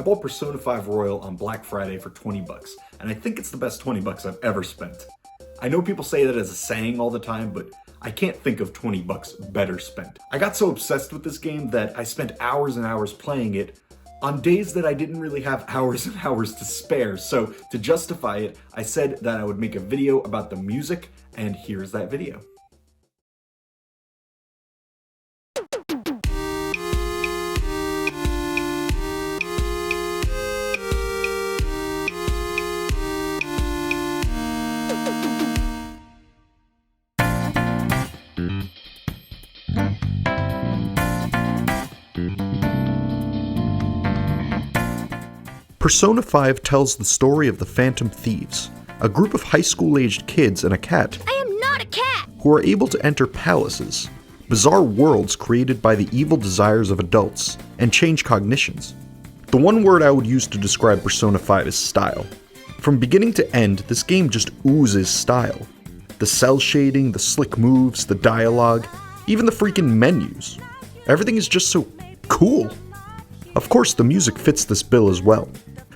I bought Persona 5 Royal on Black Friday for 20 bucks, and I think it's the best 20 bucks I've ever spent. I know people say that as a saying all the time, but I can't think of 20 bucks better spent. I got so obsessed with this game that I spent hours and hours playing it on days that I didn't really have hours and hours to spare, so to justify it, I said that I would make a video about the music, and here's that video. Persona 5 tells the story of the Phantom Thieves, a group of high school-aged kids and a cat. I am not a cat! Who are able to enter palaces, bizarre worlds created by the evil desires of adults, and change cognitions. The one word I would use to describe Persona 5 is style. From beginning to end, this game just oozes style. The cell shading, the slick moves, the dialogue, even the freaking menus. Everything is just so cool. Of course, the music fits this bill as well.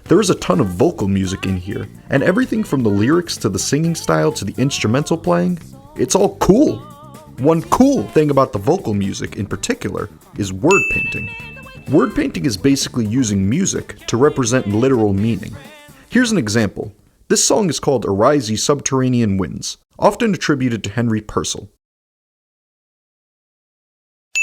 There is a ton of vocal music in here, and everything from the lyrics to the singing style to the instrumental playing, it's all cool. One cool thing about the vocal music in particular is word painting. Word painting is basically using music to represent literal meaning. Here's an example. This song is called Arise Ye Subterranean Winds, often attributed to Henry Purcell.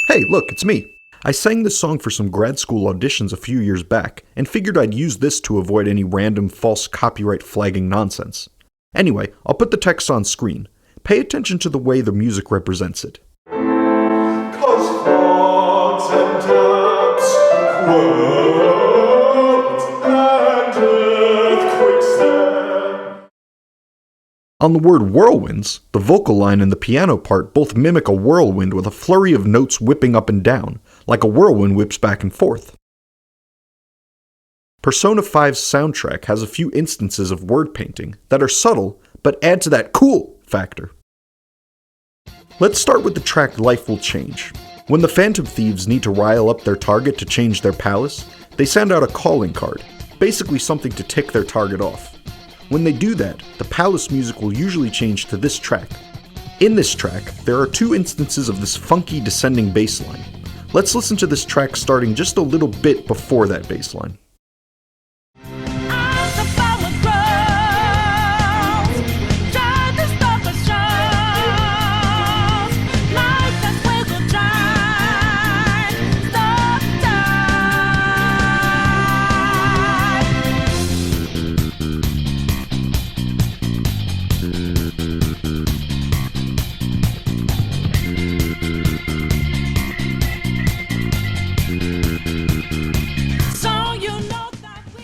Hey, look, it's me. I sang this song for some grad school auditions a few years back, and figured I'd use this to avoid any random false copyright flagging nonsense. Anyway, I'll put the text on screen. Pay attention to the way the music represents it. Cause fogs and taps, worlds and earthquakes there. On the word whirlwinds, the vocal line and the piano part both mimic a whirlwind with a flurry of notes whipping up and down, like a whirlwind whips back and forth. Persona 5's soundtrack has a few instances of word painting that are subtle, but add to that cool factor. Let's start with the track Life Will Change. When the Phantom Thieves need to rile up their target to change their palace, they send out a calling card, basically something to tick their target off. When they do that, the palace music will usually change to this track. In this track, there are two instances of this funky descending bass line. Let's listen to this track starting just a little bit before that bass line.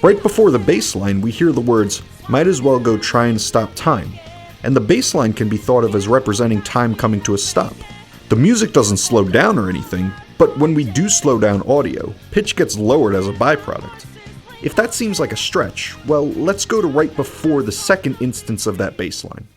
Right before the bass line, we hear the words, "Might as well go try and stop time," and the bass line can be thought of as representing time coming to a stop. The music doesn't slow down or anything, but when we do slow down audio, pitch gets lowered as a byproduct. If that seems like a stretch, well, let's go to right before the second instance of that bass line.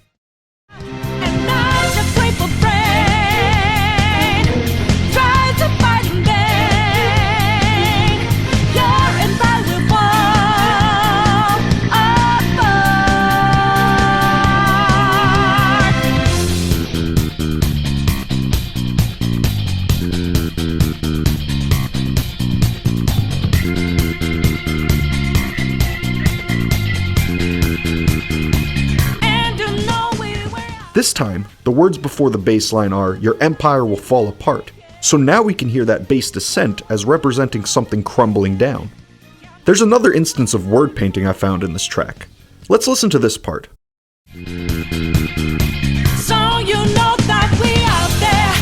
This time, the words before the bass line are, "Your empire will fall apart." So now we can hear that bass descent as representing something crumbling down. There's another instance of word painting I found in this track. Let's listen to this part. So you know that we out there,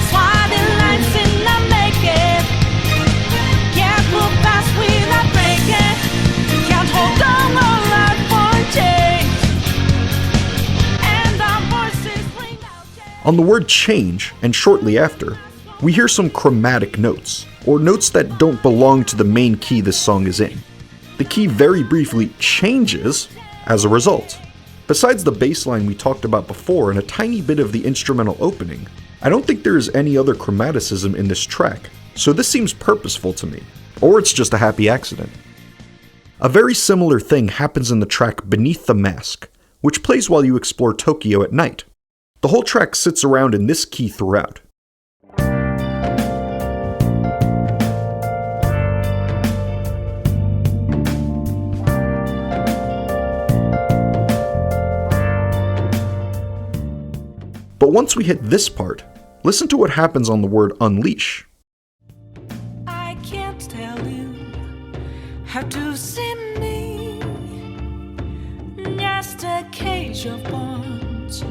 swatting lines in the making. Can't move fast without breaking. Can't hold on all right for change. And our voices ring out. On the word change, and shortly after, we hear some chromatic notes, or notes that don't belong to the main key this song is in. The key very briefly changes as a result. Besides the bass line we talked about before and a tiny bit of the instrumental opening, I don't think there is any other chromaticism in this track, so this seems purposeful to me. Or it's just a happy accident. A very similar thing happens in the track Beneath the Mask, which plays while you explore Tokyo at night. The whole track sits around in this key throughout. But once we hit this part, listen to what happens on the word unleash. I can't tell you how to see me. Just a cage of bones.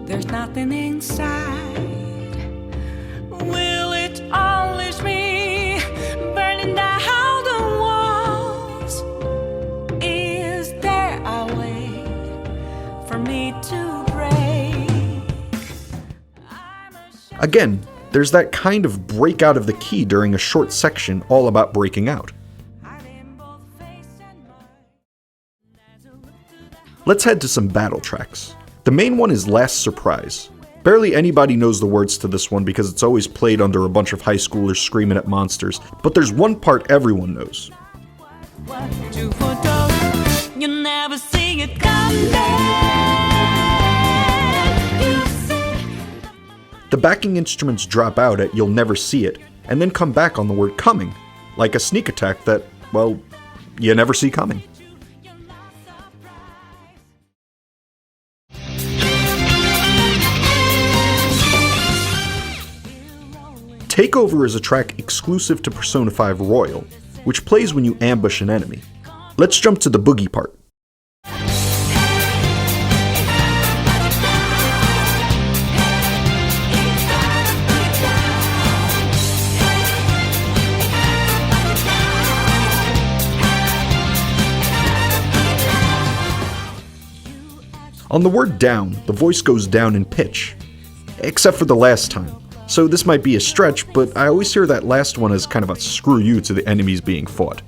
There's nothing inside. Will it unleash me? Burning down the walls. Is there a way for me to break? Again, there's that kind of break out of the key during a short section all about breaking out. Let's head to some battle tracks. The main one is Last Surprise. Barely anybody knows the words to this one because it's always played under a bunch of high schoolers screaming at monsters, but there's one part everyone knows. You never see it come back. The backing instruments drop out at You'll Never See It, and then come back on the word coming, like a sneak attack that, well, you never see coming. Takeover is a track exclusive to Persona 5 Royal, which plays when you ambush an enemy. Let's jump to the boogie part. On the word down, the voice goes down in pitch, except for the last time. So this might be a stretch, but I always hear that last one as kind of a screw you to the enemies being fought.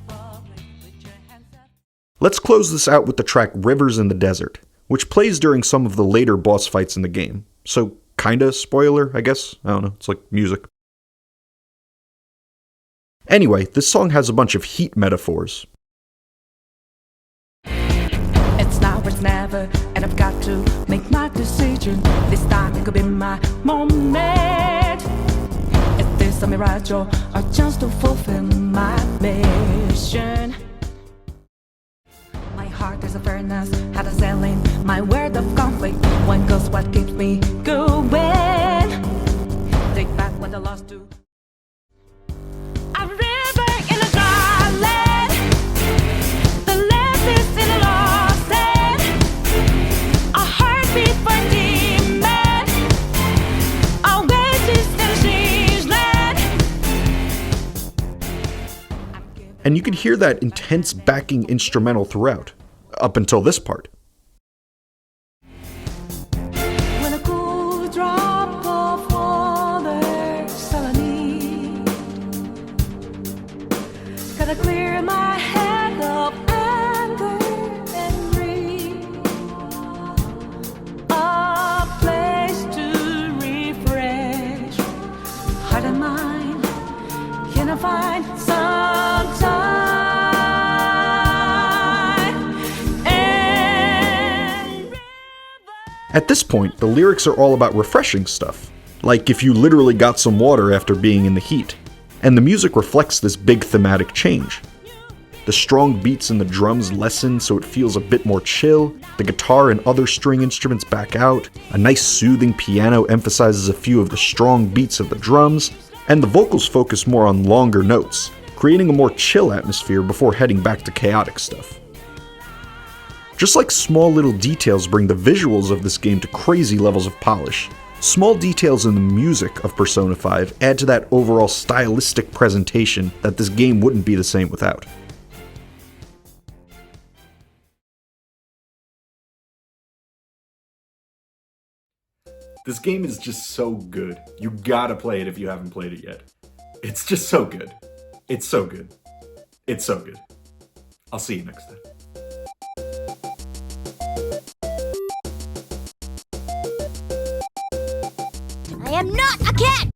Let's close this out with the track Rivers in the Desert, which plays during some of the later boss fights in the game. So kinda spoiler, I guess? I don't know, it's like music. Anyway, this song has a bunch of heat metaphors. It's now or it's never, and I've got to make my decision. This time it could be my moment. Is this a mirage or a chance to fulfill my mission? My heart is a furnace, had a selling my word of conflict. One goes what keeps me going. Take back what I lost to. A river in a dry land. The left is in a lost land. A heartbeat for demon. A oasis in a siege land. And you can hear that intense backing instrumental throughout, up until this part. When a cool drop of water's all I need. Gotta clear my head of anger and greed. A place to refresh heart and mind. Can I find some time? At this point, the lyrics are all about refreshing stuff, like if you literally got some water after being in the heat, and the music reflects this big thematic change. The strong beats in the drums lessen so it feels a bit more chill, the guitar and other string instruments back out, a nice soothing piano emphasizes a few of the strong beats of the drums, and the vocals focus more on longer notes, creating a more chill atmosphere before heading back to chaotic stuff. Just like small little details bring the visuals of this game to crazy levels of polish, small details in the music of Persona 5 add to that overall stylistic presentation that this game wouldn't be the same without. This game is just so good. You gotta play it if you haven't played it yet. It's just so good. It's so good. It's so good. I'll see you next time. I am not a cat!